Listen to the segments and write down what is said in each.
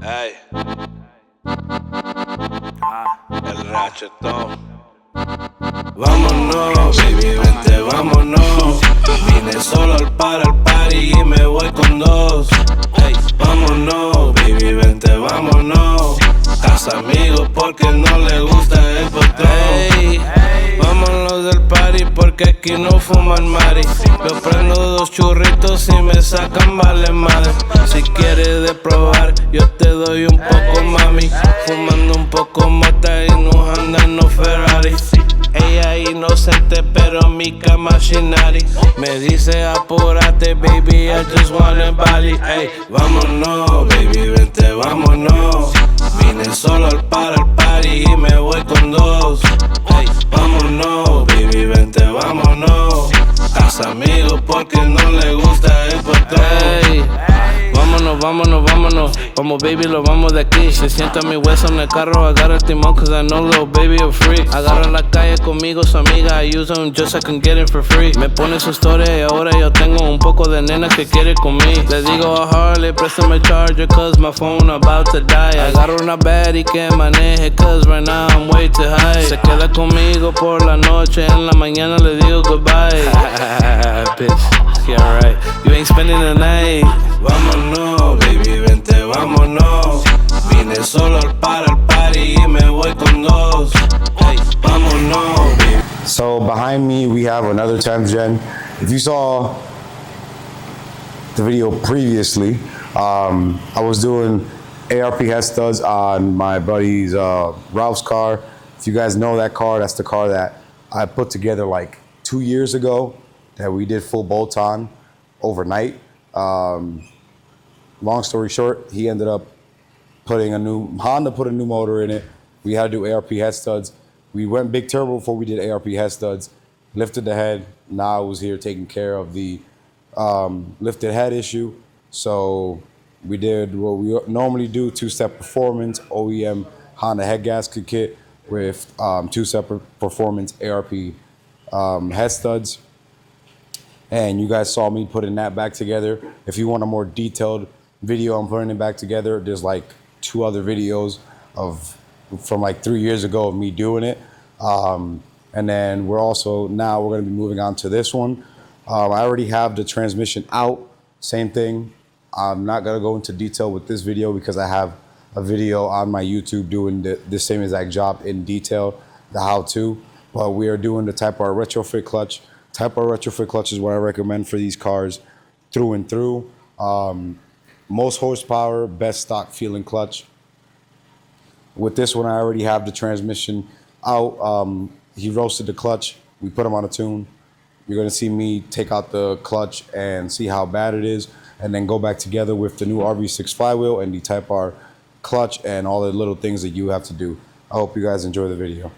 Ey. El rachetón. Vámonos, baby, vente, vámonos. Vine solo al party y me voy con dos. Ey, vámonos, baby, vente, vámonos. Casa amigos porque no le gusta el patrón. Ey, vámonos del party porque aquí no fuman mari. Yo prendo 2 churritos y me sacan vale madre. Si quieres de probar, yo te doy un poco, mami. Fumando un poco mata y nos andando Ferrari. Ella inocente pero mi cama shinari. Me dice apúrate baby, I just wanna Bali. Ey, vámonos baby, vente, vámonos. Vine solo al party y me voy con dos. Ey, vámonos baby, vente, vámonos. Casa amigos porque no le gusta el patrón. Ey, vámonos, vámonos, vámonos. Vamos baby, lo vamos de aquí. Se sienta mi hueso en el carro, agarra el timón cause I know little baby a freak. Agarra la calle conmigo, su amiga, I use them just so I can get it for free. Me pone su historia y ahora yo tengo un poco de nena que quiere conmigo. Le digo a Harley, préstame charger cause my phone about to die. Agarro una baddie que maneje cause right now I'm way too high. Se queda conmigo por la noche, en la mañana le digo goodbye. Bitch, yeah right, you ain't spending the night. Vámonos, baby, vente, vámonos. Vine solo al party y me voy con dos. Hey, vámonos, baby. So behind me we have another 10th gen. If you saw the video previously, I was doing ARP head studs on my buddy's Ralph's car. If you guys know that car, that's the car that I put together like 2 years ago that we did full bolt on overnight. Long story short, he ended up Honda put a new motor in it. We had to do ARP head studs. We went big turbo before we did ARP head studs, lifted the head. Now I was here taking care of the lifted head issue. So we did what we normally do, 2-step performance, OEM Honda head gasket kit with 2-step performance ARP head studs. And you guys saw me putting that back together. If you want a more detailed video on putting it back together, there's like 2 other videos from like 3 years ago of me doing it. And then we're gonna be moving on to this one. I already have the transmission out, same thing. I'm not gonna go into detail with this video because I have a video on my YouTube doing the same exact job in detail, the how-to. But we are doing the Type R retrofit clutch. Type R retrofit clutch is what I recommend for these cars through and through. Most horsepower, best stock feeling clutch. With this one, I already have the transmission out. He roasted the clutch. We put him on a tune. You're gonna see me take out the clutch and see how bad it is, and then go back together with the new RV6 flywheel and the Type R clutch and all the little things that you have to do. I hope you guys enjoy the video.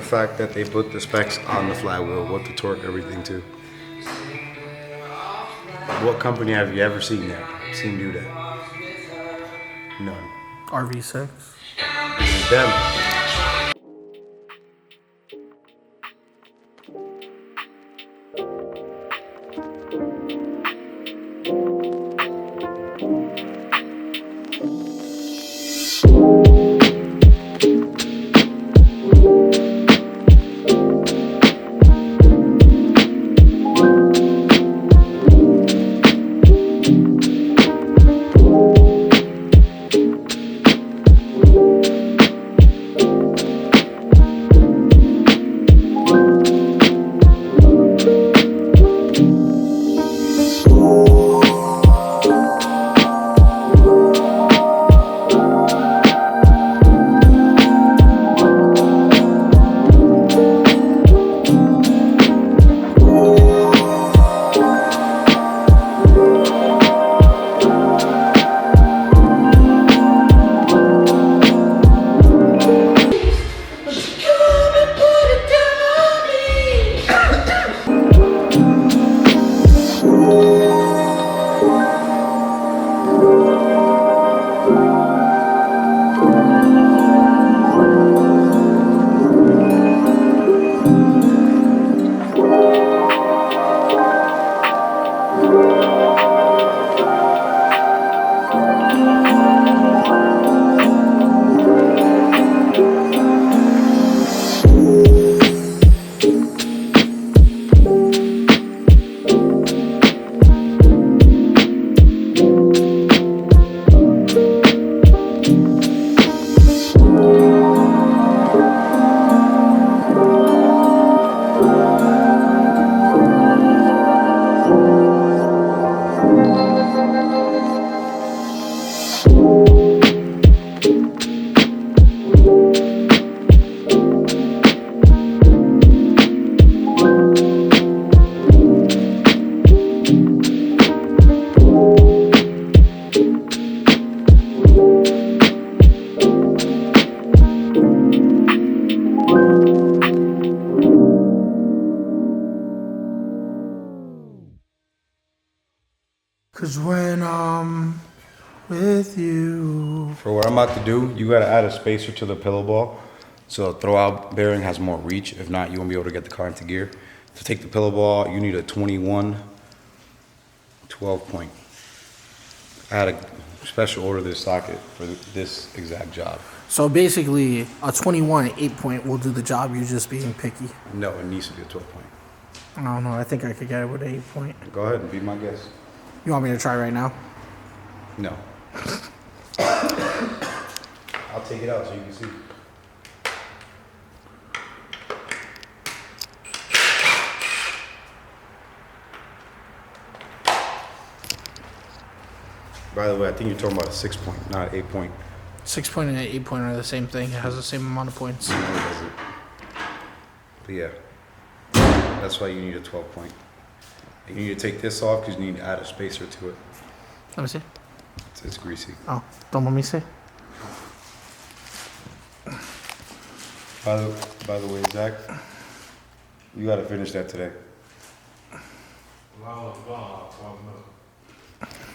fact that they put the specs on the flywheel, what the torque, everything too. What company have you ever seen do that? None. RV6. It's them. Cause when I'm with you. For what I'm about to do, you gotta add a spacer to the pillow ball. So the throwout bearing has more reach. If not, you won't be able to get the car into gear. To take the pillow ball, you need a 21 12 point. I had a special order this socket for this exact job. So basically, a 21 8-point will do the job. You're just being picky. No, it needs to be a 12 point. I don't know. I think I could get it with an 8-point. Go ahead and be my guest. You want me to try right now? No. I'll take it out so you can see. By the way, I think you're talking about a 6-point, not an 8-point. 6-point and an 8-point are the same thing. It has the same amount of points. No, it doesn't. But yeah, that's why you need a 12-point. You need to take this off because you need to add a spacer to it. Let me see. It's greasy. Oh, don't let me see. By the way, Zach, you got to finish that today.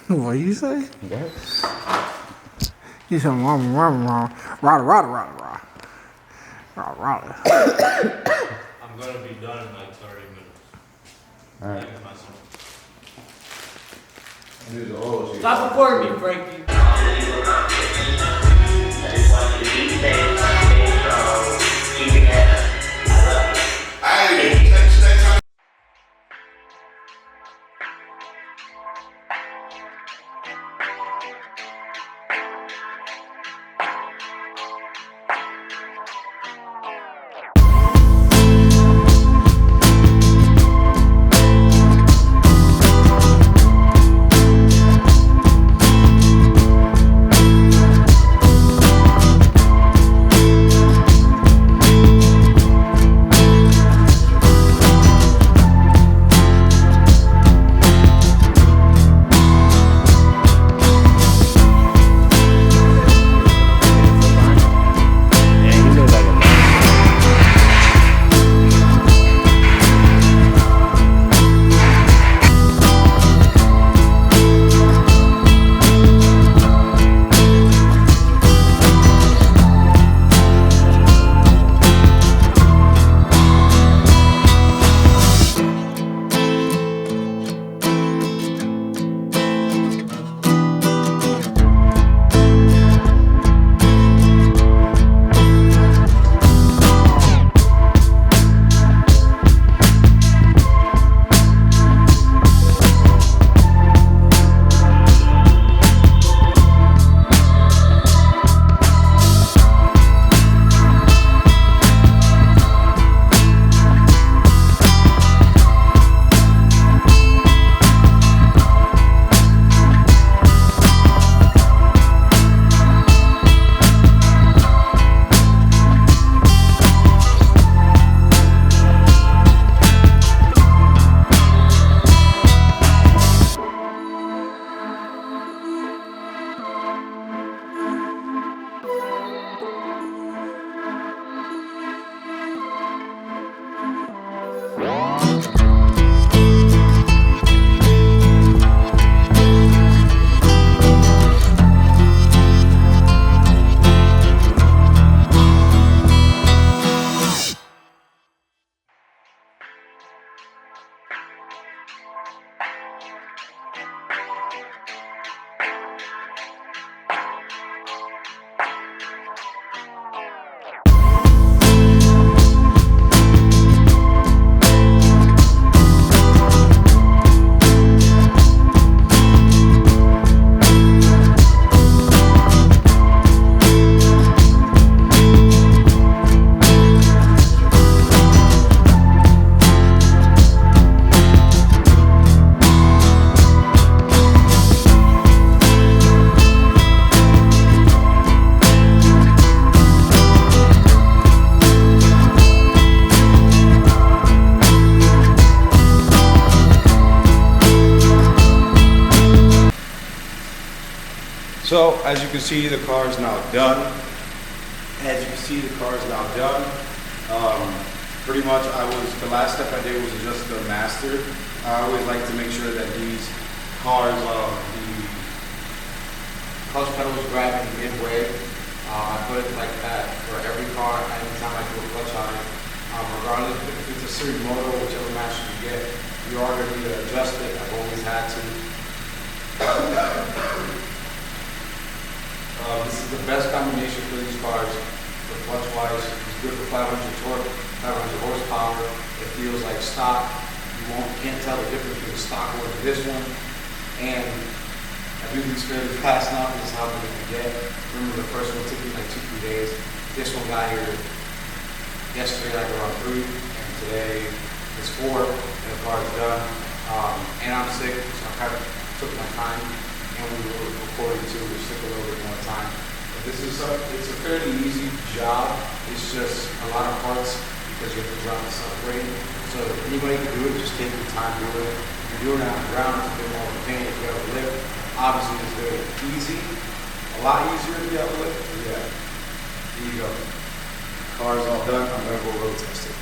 What you say? What? You said rah. I'm gonna be done in like 30 minutes. All right. Stop recording me, Frankie. as you can see, the car is now done. As you can see, the car is now done. Pretty much, the last step I did was adjust the master. I always like to make sure that these cars, the clutch pedal is grabbing midway. I put it like that for every car, anytime I do a clutch on it. Regardless if it's a Civic motor, whichever master you get, you are going to need to adjust it. I've always had to. This is the best combination for these cars, for clutch-wise. It's good for 500 torque, 500 horsepower. It feels like stock. You can't tell the difference between the stock or this one. And I do these fairly fast now. This is how many I get. Remember, the first one took me like 2-3 days. This one got here yesterday, like around 3, and today it's 4, and the car is done. And I'm sick, so I kind of took my time, and we were recording too, which took a little bit more time. But this is it's a fairly easy job. It's just a lot of parts because you have to drop the subframe. So if anybody can do it, just take your time doing it. If you're doing it on the ground, it's a bit more of a pain. If you have a lift, obviously it's very easy. A lot easier if you have a lift. Yeah. Here you go. Car's all done. I'm gonna go road test it.